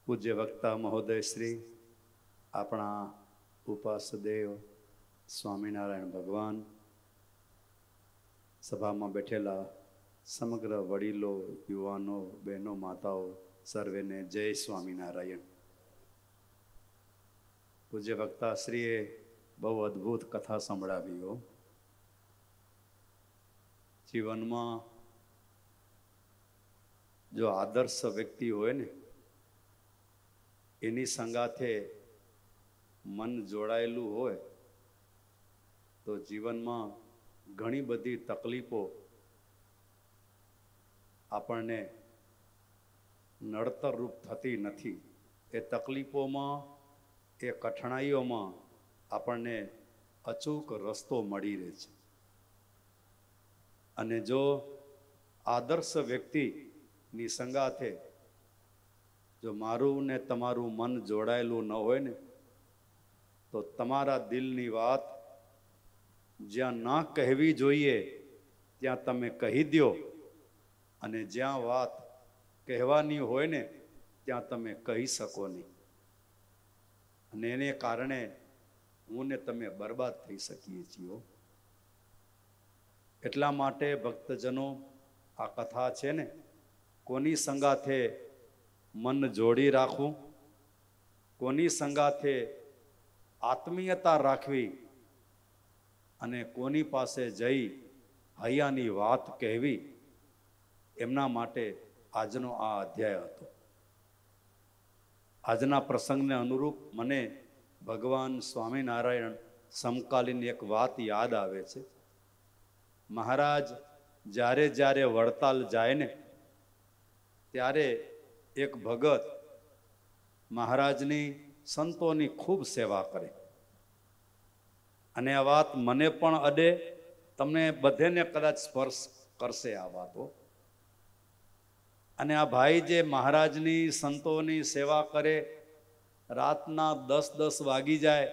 પૂજ્ય વક્તા મહોદય શ્રી આપણા ઉપાસદેવ સ્વામિનારાયણ ભગવાન, સભામાં બેઠેલા સમગ્ર વડીલો, યુવાનો, બહેનો, માતાઓ, સર્વેને જય સ્વામિનારાયણ. પૂજ્ય વક્તા શ્રીએ બહુ અદ્ભુત કથા સંભળાવી. જીવનમાં જો આદર્શ વ્યક્તિ હોય ને, એની સંગાથે મન જોડાયેલું હોય તો જીવનમાં ઘણી બધી તકલીફો આપણને નડતર રૂપ થતી નથી. એ તકલીફોમાં, એ કઠણાઈઓમાં આપણને અચૂક રસ્તો મળી રહે છે. અને જો આદર્શ વ્યક્તિની સંગાથે જો મારું ને તમારું મન જોડાયેલું ન હોય ને, તો તમારા દિલની વાત જ્યાં ના કહેવી જોઈએ ત્યાં તમે કહી દો, અને જ્યાં વાત કહેવાની હોય ને ત્યાં તમે કહી શકો નહીં. અને એને કારણે હું ને તમે બરબાદ થઈ શકીએ છીએ. એટલા માટે ભક્તજનો, આ કથા છે ને, કોની સંગાથે મન જોડી રાખવું, કોની સંગાથે આત્મીયતા રાખવી, અને કોની પાસે જઈ હૈયાની વાત કહેવી, એમના માટે આજનો આ અધ્યાય હતો. આજના પ્રસંગને અનુરૂપ મને ભગવાન સ્વામિનારાયણ સમકાલીન એક વાત યાદ આવે છે. મહારાજ જ્યારે જ્યારે વડતાલ જાય ને, ત્યારે એક ભગત મહારાજની, સંતોની ખૂબ સેવા કરે. અને આ વાત મને પણ અડે, તમને બધેને કદાચ સ્પર્શ કરશે આ વાતો. અને આ ભાઈ જે મહારાજની, સંતોની સેવા કરે, રાતના 10-10 વાગી જાય,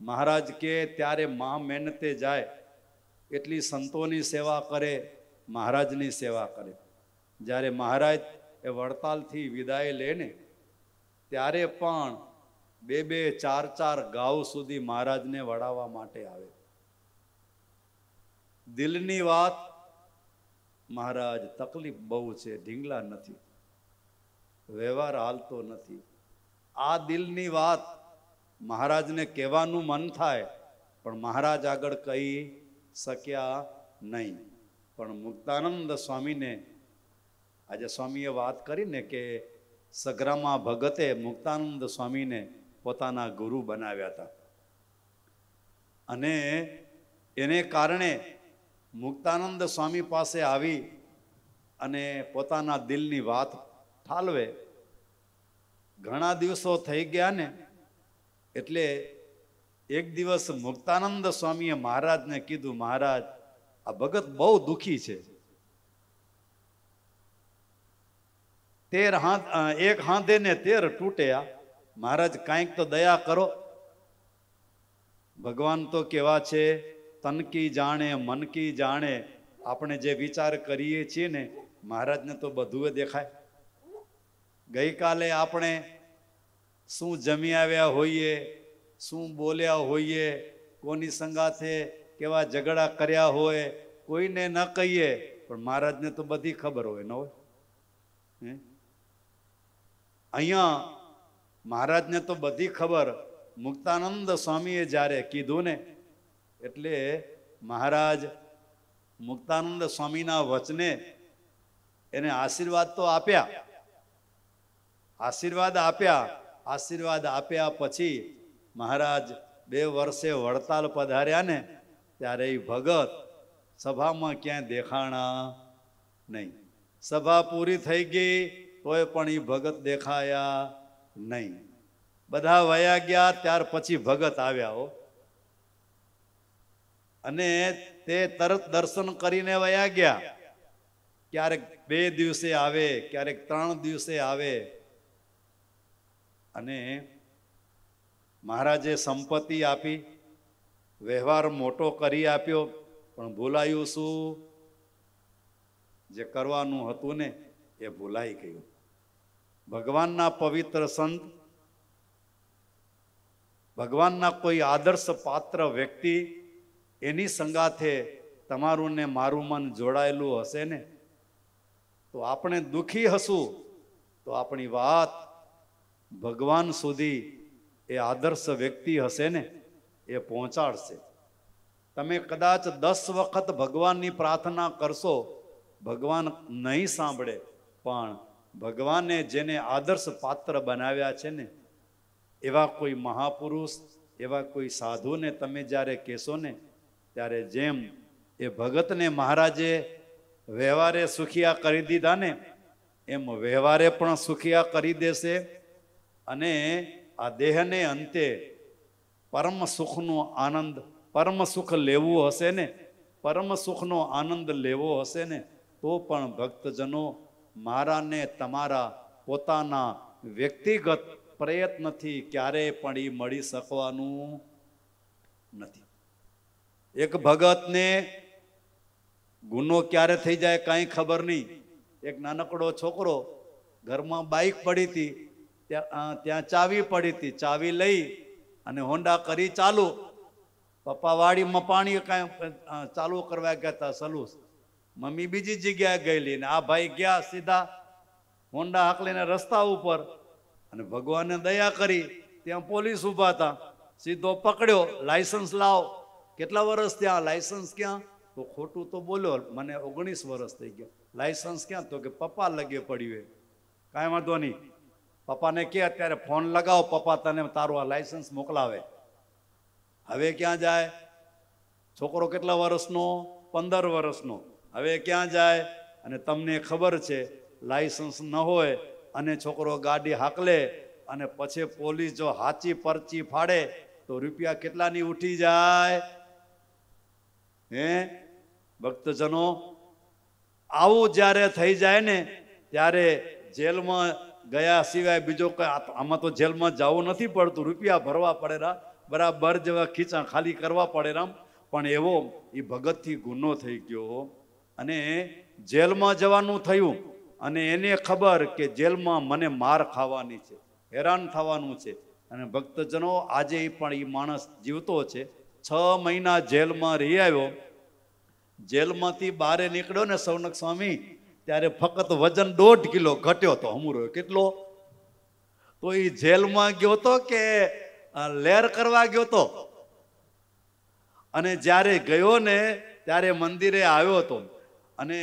મહારાજ કે ત્યારે મહા મહેનતે જાય, એટલી સંતોની સેવા કરે, મહારાજની સેવા કરે. જ્યારે મહારાજ એ વડતાલથી વિદાય લે ને, ત્યારે પણ 2-2, 4-4 ગાઉ સુધી મહારાજને વડાવવા માટે આવે. દિલની વાત, મહારાજ તકલીફ બહુ છે, ઢીંગલા નથી, વ્યવહાર હાલતો નથી. આ દિલની વાત મહારાજને કહેવાનું મન થાય, પણ મહારાજ આગળ કહી શક્યા નહીં. પણ મુક્તાનંદ સ્વામીને, આજે સ્વામીએ વાત કરીને કે સગરામા ભગતે મુક્તાનંદ સ્વામીને પોતાના ગુરુ બનાવ્યા હતા. અને એને કારણે મુક્તાનંદ સ્વામી પાસે આવી અને પોતાના દિલની વાત ઠાલવે. ઘણા દિવસો થઈ ગયા ને, એટલે એક દિવસ મુક્તાનંદ સ્વામીએ મહારાજને કીધું, મહારાજ, આ ભગત બહુ દુખી છે. એક હાંધે ને 13 તૂટ્યા. મહારાજ કાંઈક તો દયા કરો. ભગવાન તો કેવા છે, તન કી જાણે મન કી જાણે. આપણે જે વિચાર કરીએ છીએ ને, મહારાજને તો બધું દેખાય. ગઈકાલે આપણે શું જમી આવ્યા હોઈએ, શું બોલ્યા હોઈએ, કોની સંગાથે કેવા ઝઘડા કર્યા હોય, કોઈને ન કહીએ, પણ મહારાજને તો બધી ખબર હોય, ન હોય? અહીંયા મહારાજને તો બધી ખબર. મુક્તાનંદ સ્વામીએ જ્યારે કીધું ને, એટલે મહારાજ મુક્તાનંદ સ્વામીના વચને એને આશીર્વાદ તો આપ્યા. આશીર્વાદ આપ્યા પછી મહારાજ 2 વર્ષે વડતાલ પધાર્યા ને, ત્યારે એ ભગત સભામાં ક્યાંય દેખાણા નહીં. સભા પૂરી થઈ ગઈ તોય પણ એ ભગત દેખાયા નહીં. બધા વયા ગયા, ત્યાર પછી ભગત આવ્યા. અને તે તરત દર્શન કરીને વયા ગયા. ક્યારેક 2 દિવસે આવે, ક્યારેક 3 દિવસે આવે. અને મહારાજે સંપત્તિ આપી, વ્યવહાર મોટો કરી આપ્યો, પણ ભૂલાયું શું? જે કરવાનું હતું ને એ ભૂલાઈ ગયું. ભગવાનના પવિત્ર સંત, ભગવાનના કોઈ આદર્શ પાત્ર વ્યક્તિ, એની સંગાથે તમારું ને મારું મન જોડાયેલું હશે ને, તો આપણે દુખી હશું તો આપણી વાત ભગવાન સુધી એ આદર્શ વ્યક્તિ હશે ને એ પહોંચાડશે. તમે કદાચ 10 વખત ભગવાનની પ્રાર્થના કરશો, ભગવાન નહીં સાંભળે, પણ ભગવાને જેને આદર્શ પાત્ર બનાવ્યા છે ને, એવા કોઈ મહાપુરુષ, એવા કોઈ સાધુને તમે જ્યારે કહેશો ને, ત્યારે જેમ એ ભગતને મહારાજે વ્યવહારે સુખિયા કરી દીધા ને, એમ વ્યવહારે પણ સુખિયા કરી દેશે. અને આ દેહને અંતે પરમ સુખનો આનંદ, પરમ સુખ લેવું હશે ને, પરમ સુખનો આનંદ લેવો હશે ને, તો પણ ભક્તજનો મારા ને તમારા પોતાના વ્યક્તિગત પ્રયત્નથી ક્યારેય પણ એ મળી શકવાનું નથી. એક ભગતને ગુનો ક્યારે થઈ જાય કાંઈ ખબર નહીં. એક નાનકડો છોકરો, ઘરમાં બાઇક પડી હતી, ત્યાં ચાવી પડી હતી, ચાવી લઈ અને હોન્ડા કરી ચાલુ. પપ્પા વાડીમાં પાણી કાંઈ ચાલુ કરવા ગયા હતા સલુસ, મમ્મી બીજી જગ્યાએ ગયેલી, ને આ ભાઈ ગયા સીધા હોન્ડા હાંકલીને રસ્તા ઉપર, અને ભગવાને દયા કરી ત્યાં પોલીસ ઊભા હતા, સીધો પકડ્યો, લાયસન્સ લાવો. કેટલા વર્ષ ત્યાં? લાયસન્સ ક્યાં? તો ખોટું તો બોલ્યો, મને 19 વર્ષ થઈ ગયા. લાયસન્સ ક્યાં? તો કે પપ્પા લગે પડ્યું. કાંઈ વાંધો નહીં, પપ્પાને કે અત્યારે ફોન લગાવો, પપ્પા તને તારું આ લાયસન્સ મોકલાવે. હવે ક્યાં જાય? છોકરો કેટલા વર્ષનો? 15 વર્ષનો. હવે ક્યાં જાય? અને તમને ખબર છે લાયસન્સ ન હોય અને છોકરો ગાડી હાંકલે અને પછી પોલીસ જો હાચી પરચી ફાડે તો રૂપિયા કેટલાની ઉઠી જાય? હે ભક્તજનો, આવું જ્યારે થઈ જાય ને, ત્યારે જેલમાં ગયા સિવાય બીજો કઈ, આમાં તો જેલમાં જવું નથી પડતું, રૂપિયા ભરવા પડે, બરાબર જેવા ખીચા ખાલી કરવા પડે રામ. પણ એવો એ ભગતથી ગુનો થઈ ગયો અને જેલમાં જવાનું થયું. અને એને ખબર કે જેલમાં મને માર ખાવાની છે, હેરાન થવાનું છે. અને ભક્તજનો આજે પણ એ માણસ જીવતો છે. 6 મહિના જેલમાં રહી આવ્યો. જેલમાંથી બહાર નીકળ્યો ને સૌનક સ્વામી, ત્યારે ફક્ત વજન 1.5 કિલો ઘટ્યો તો. હમુરો કેટલો? તો એ જેલમાં ગયો તો કે લહેર કરવા ગયો તો? અને જ્યારે ગયો ને ત્યારે મંદિરે આવ્યો હતો, અને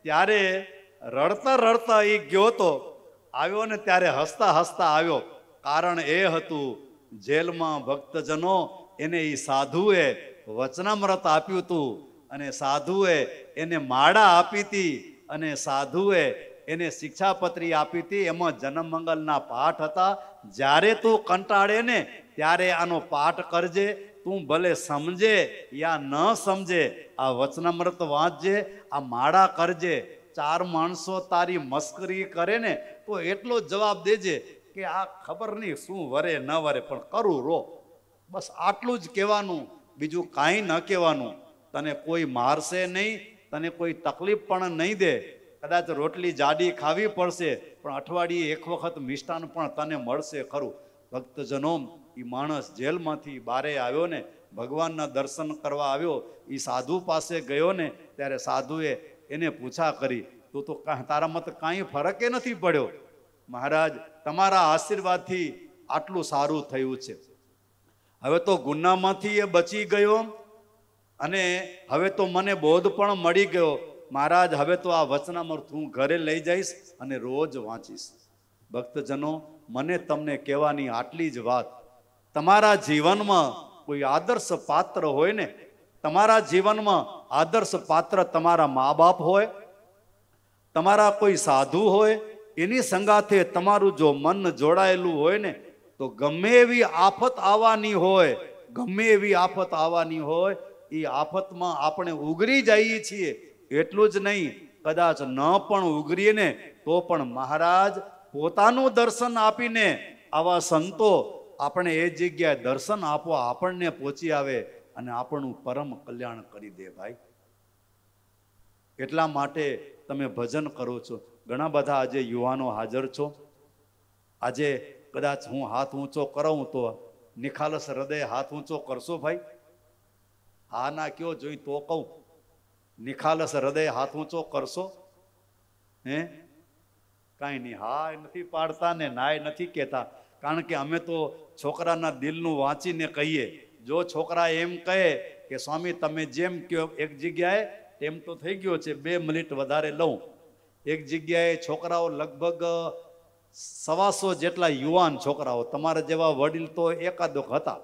ત્યારે રડતા રડતા એ ગયો તો, આવ્યો ને ત્યારે હસતા હસતા આવ્યો. કારણ એ હતું, જેલમાં ભક્તજનો એને એ સાધુએ વચનામૃત આપ્યું હતું, અને સાધુએ એને માળા આપી હતી, અને સાધુએ એને શિક્ષાપત્રી આપી હતી. એમાં જન્મ મંગલના પાઠ હતા. જ્યારે તું કંટાળે ને ત્યારે આનો પાઠ કરજે. તું ભલે સમજે યા ન સમજે, આ વચનામૃત વાંચજે, આ માળા કરજે. 4 માણસો તારી મસ્કરી કરે ને તો એટલો જવાબ દેજે કે આ ખબર નહીં શું વરે ન વરે, પણ કરું રો. બસ આટલું જ કહેવાનું, બીજું કાંઈ ન કહેવાનું. તને કોઈ મારશે નહીં, તને કોઈ તકલીફ પણ નહીં દે. કદાચ રોટલી જાડી ખાવી પડશે, પણ અઠવાડિયે 1 વખત મિષ્ટાન પણ તને મળશે ખરું. ભક્તજનો, એ માણસ જેલમાંથી બારે આવ્યો ને, ભગવાનના દર્શન કરવા આવ્યો. એ સાધુ પાસે ગયો ને ત્યારે સાધુએ એને પૂછા કરી, તો તારામાં તો કાંઈ ફરક નથી પડ્યો. મહારાજ, તમારા આશીર્વાદથી આટલું સારું થયું છે. હવે તો ગુનામાંથી એ બચી ગયો અને હવે તો મને બોધ પણ મળી ગયો. મહારાજ, હવે તો આ વચનામૃત હું ઘરે લઈ જઈશ અને રોજ વાંચીશ. ભક્તજનો, મને તમને કહેવાની આટલી જ વાત. તમારા જીવનમાં કોઈ આદર્શ પાત્ર હોય ને, તમારા જીવનમાં આદર્શ પાત્ર તમારા મા બાપ હોય, તમારા કોઈ સાધુ હોય, એની સંગાથે તમારું જો મન જોડાયેલું હોય ને, તો ગમે એવી આફત આવવાની હોય, ગમે એવી આફત આવવાની હોય, એ આફતમાં આપણે ઉગરી જઈએ છીએ. એટલું જ નહીં, કદાચ ન પણ ઉગરીએ ને તો પણ મહારાજ પોતાનું દર્શન આપીને આવા સંતો આપણે એ જગ્યાએ દર્શન આપવા આપણને પહોંચી આવે અને આપણું પરમ કલ્યાણ કરી દે. ભાઈ, એટલા માટે તમે ભજન કરો છો. ઘણા બધા આજે યુવાનો હાજર છો, આજે કદાચ હું હાથ ઊંચો કરાવું તો નિખાલસ હૃદય હાથ ઊંચો કરશો ભાઈ? હા ના કયો જોઈ તો કહું. નિખાલસ હૃદય હાથ ઊંચો કરશો? હે? કાંઈ નહીં. હા નથી પાડતા ને નાય નથી કહેતા, કારણ કે અમે તો છોકરાના દિલનું વાંચીને કહીએ. જો છોકરા એમ કહે કે સ્વામી તમે જેમ કહો એક જગ્યાએ, એમ તો થઈ ગયો છે, 2 મિનિટ વધારે લઉં. એક જગ્યાએ છોકરાઓ લગભગ 125 જેટલા યુવાન છોકરાઓ, તમારા જેવા વડીલ તો એકાદોક હતા,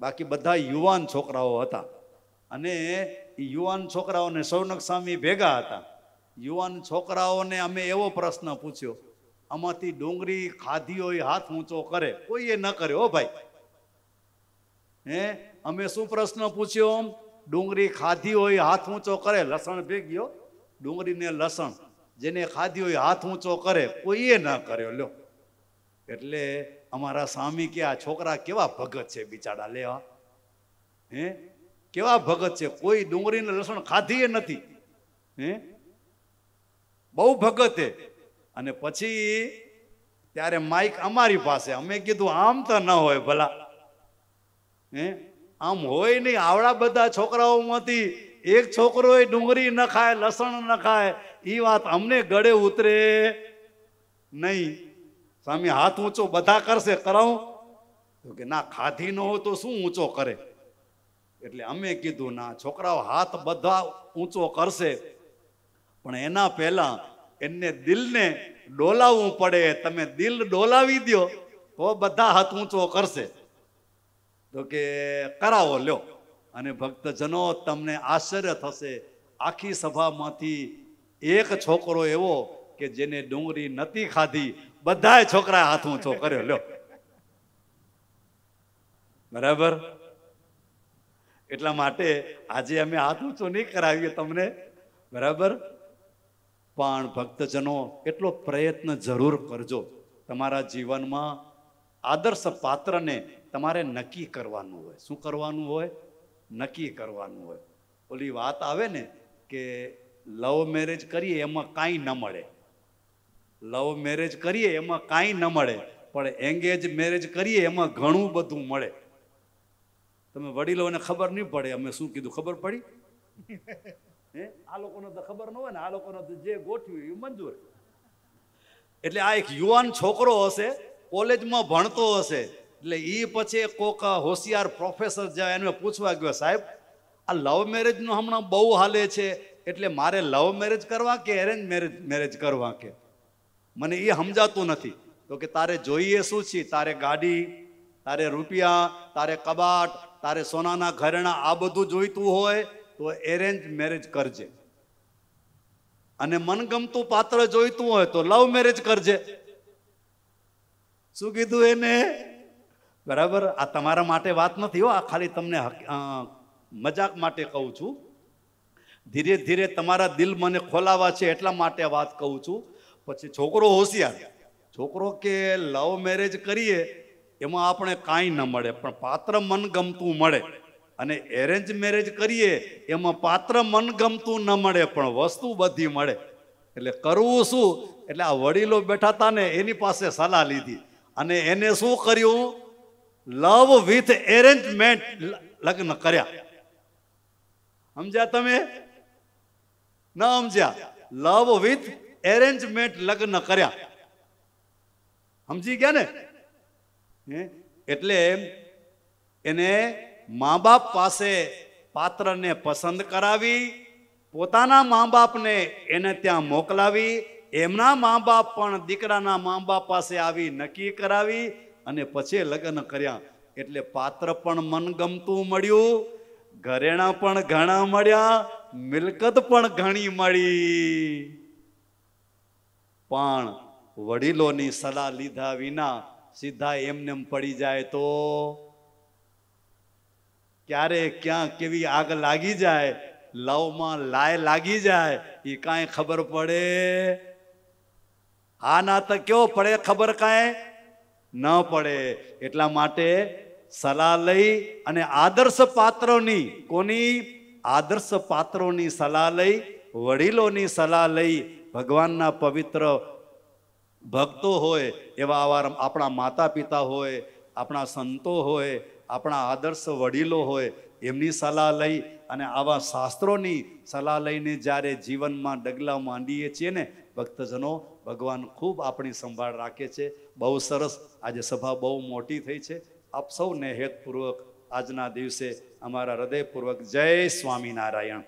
બાકી બધા યુવાન છોકરાઓ હતા. અને યુવાન છોકરાઓને સૌનક સ્વામી ભેગા હતા. યુવાન છોકરાઓને અમે એવો પ્રશ્ન પૂછ્યો, આમાંથી ડુંગળી ખાધી હોય હાથ ઊંચો કરે? કોઈએ ન કરે હો ભાઈ. હે? અમે શું પ્રશ્ન પૂછ્યો? ડુંગળી ખાધી હોય હાથ ઊંચો કરે? લસણ ભેગ્યો, ડુંગળી ને લસણ જેને ખાધી હોય હાથ ઊંચો કરે? કોઈએ ન કર્યો. લ્યો, એટલે અમારા સ્વામી કે આ છોકરા કેવા ભગત છે બિચારા. લેવા હે કેવા ભગત છે, કોઈ ડુંગળી ને લસણ ખાધી નથી. હે બહુ ભગત હે. અને પછી ત્યારે માઇક અમારી પાસે, અમે કીધું આમ તો ન હોય ભલા. હે આમ હોય નહીં. આવડા બધા છોકરાઓમાંથી એક છોકરો ડુંગળી ન ખાય, લસણ ન ખાય, એ વાત અમને ગળે ઉતરે નહીં. સ્વામી હાથ ઊંચો બધા કરશે, કરાવું? તો કે ના, ખાધી ન હોય તો શું ઊંચો કરે? એટલે અમે કીધું ના, છોકરાઓ હાથ બધા ઊંચો કરશે, પણ એના પહેલા એને દિલને ડોલાવવું પડે. તમે દિલ ડોલાવી દો તો બધા હાથ ઊંચો કરશે. તો કે કરાવો લ્યો. અને ભક્તજનો તમને આશ્ચર્ય થશે, આખી સભામાંથી એક છોકરો એવો કે જેને ડુંગળી નથી ખાધી, બધાય છોકરાએ હાથ ઊંચો કર્યો. લ્યો, બરાબર. એટલા માટે આજે અમે હાથ ઊંચો નહીં કરાવીએ તમને, બરાબર. પણ ભક્તજનો એટલો પ્રયત્ન જરૂર કરજો. તમારા જીવનમાં આદર્શ પાત્રને તમારે નક્કી કરવાનું હોય. શું કરવાનું હોય? નક્કી કરવાનું હોય. ઓલી વાત આવે ને કે લવ મેરેજ કરીએ એમાં કાંઈ ન મળે. લવ મેરેજ કરીએ એમાં કાંઈ ન મળે, પણ એંગેજ મેરેજ કરીએ એમાં ઘણું બધું મળે. તમે વડીલોને ખબર નહીં પડે. અમે શું કીધું ખબર પડી? હે આ લોકોને તો ખબર ન હોય ને, આ લોકોને તો જે ગોઠવ્યું એ મંજૂર. એટલે આ એક યુવાન છોકરો હશે, કોલેજમાં ભણતો હશે, એટલે એ પછી કોક હોશિયાર પ્રોફેસર જાય એને પૂછવા ગયો, સાહેબ આ લવ મેરેજનું હમણાં બહુ હાલે છે, એટલે મારે લવ મેરેજ કરવા કે એરેન્જ મેરેજ કરવા? કે મને એ સમજાતું નથી. તો કે તારે જોઈએ શું છે? તારે ગાડી, તારે રૂપિયા, તારે કબાટ, તારે સોનાના ઘરેણા, આ બધું જોઈતું હોય તો એરેન્જ મેરેજ કરજે. અને મનગમતું પાત્ર જોઈતું હોય તો લવ મેરેજ કરજે. શું કીધું એને? બરાબર. આ તમારા માટે વાત નથી હો, આ ખાલી તમને મજાક માટે કહું છું. ધીરે ધીરે તમારા દિલ મને ખોલાવા છે એટલા માટે વાત કહું છું. પછી છોકરો હોશિયાર, છોકરો કે લવ મેરેજ કરીએ એમાં આપણે કાંઈ ન મળે, પણ પાત્ર મનગમતું મળે. અને એરેન્જ મેરેજ કરીએ એમાં પાત્ર મનગમતું ન મળે, પણ વસ્તુ બધી મળે. એટલે કરવું શું? એટલે આ વડીલો બેઠા હતા ને એની પાસે સલાહ લીધી, અને એને શું કર્યું? લવ વિથ એરેન્જમેન્ટ લગ્ન કર્યા. સમજ્યા તમે? ન સમજ્યા? લવ વિથ એરેન્જમેન્ટ લગ્ન કર્યા. સમજી ગયા ને? એટલે એને મા બાપ પાસે પાત્રને પસંદ કરાવી, પોતાના મા બાપને એને ત્યાં મોકલાવી, એમના મા બાપ પણ દીકરાના મા બાપ પાસે આવી નક્કી કરાવી, અને પછી લગ્ન કર્યા. એટલે પાત્ર પણ મનગમતું મળ્યું, ઘરેણા પણ ઘણા મળ્યા, મિલકત પણ ઘણી મળી. પણ વડીલોની સલાહ લીધા વિના સીધા એમને પડી જાય તો ક્યારે ક્યાં કેવી આગ લાગી જાય, લવમાં લાય લાગી જાય, એ કાંઈ ખબર પડે? હા ના તો કેવો પડે? ખબર કાંઈ ન પડે. એટલા માટે સલાહ લઈ અને આદર્શ પાત્રોની, કોની? આદર્શ પાત્રોની સલાહ લઈ, વડીલોની સલાહ લઈ ભગવાનના પવિત્ર ભક્તો હોય, એવા આપણા માતા પિતા હોય, આપણા સંતો હોય, આપણા આદર્શ વડીલો હોય, એમની સલાહ લઈ અને આવા શાસ્ત્રોની સલાહ લઈને જ્યારે જીવનમાં ડગલા માંડીએ છીએ ને ભક્તજનો, ભગવાન ખૂબ આપણી સંભાળ રાખે છે. બહુ સરસ. આજે સભા બહુ મોટી થઈ છે. આપ સૌને હેતપૂર્વક આજના દિવસે અમારા હૃદયપૂર્વક જય સ્વામિનારાયણ.